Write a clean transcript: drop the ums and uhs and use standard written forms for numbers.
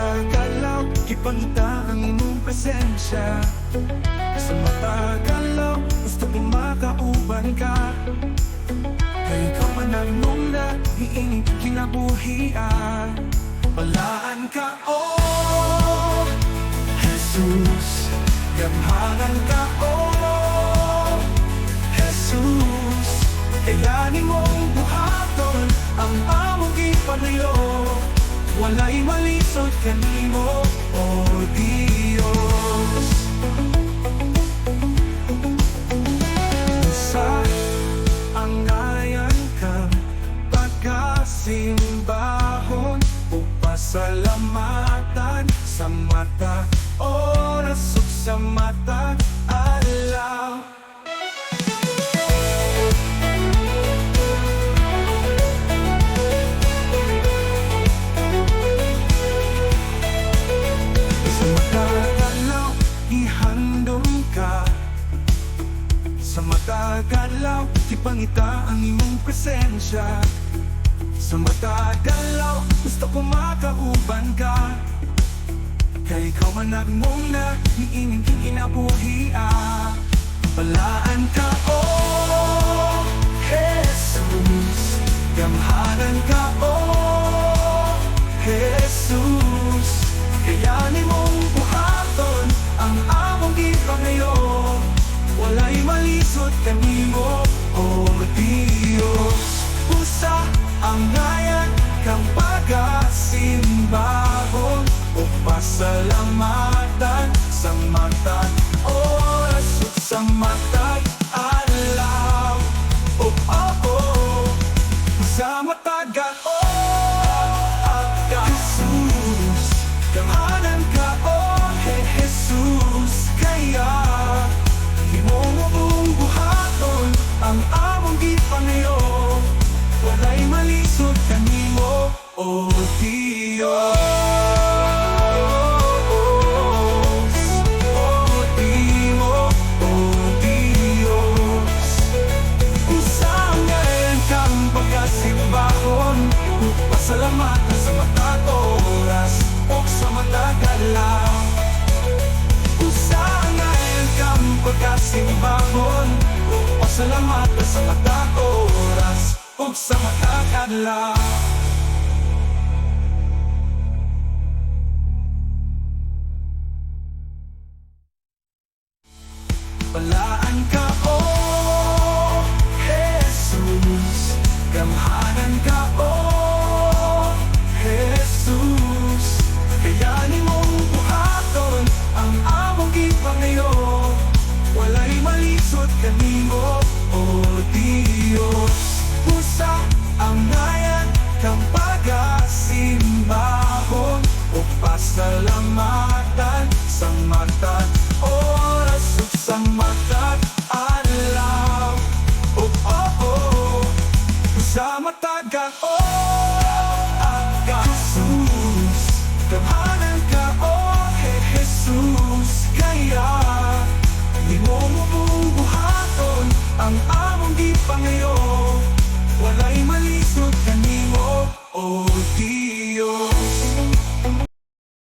matagalaw, ipangita ang imong presensya. Sa matagalaw, gusto kong makauban ka. Kay ikaw man ang nungla, hiingin kinabuhian. Balaan ka, oh Jesus, gamhanan ka, oh Jesus. Kayanin mong buhaton ang among gipanayo. Wala'y malisod kanimo, oh Diyos. Sa ang ngayan ka, pagkasimbahon o pasalamatan sa mata, oras ug sa mata, alaw. Sa matagalaw, ihandom ka. Sa matagalaw, ipangita ang imong presensya. Sa matagalaw, gusto ko makauban ka. Kay ikaw man nagmuna, hiingin kinabuhian. Balaan ka, oh Jesus, gamhanan ka, oh Jesus. Kayanin mong buhaton ang among gipanayo. Wala'y malisod kanimo, oh Diyos. Usa ang ngayan kang pagkasimbahon o pasalamatan sa mata, oras ug sa mata, alaw. Oh, oh, oh. Sa matagal, oh Jesus, gamhanan ka, oh Jesus. Kaya himong buhaton ang among gipanayo. Wala'y malisod kanimo, oh Diyos. Oh Diyos, oh Diyos. Usang ngayon kang pagkasimbahon, pasalamatan sa mata't oras o sa matagalaw. Usang ngayon kang pagkasimbahon, pasalamatan sa mata't oras o sa matagalaw.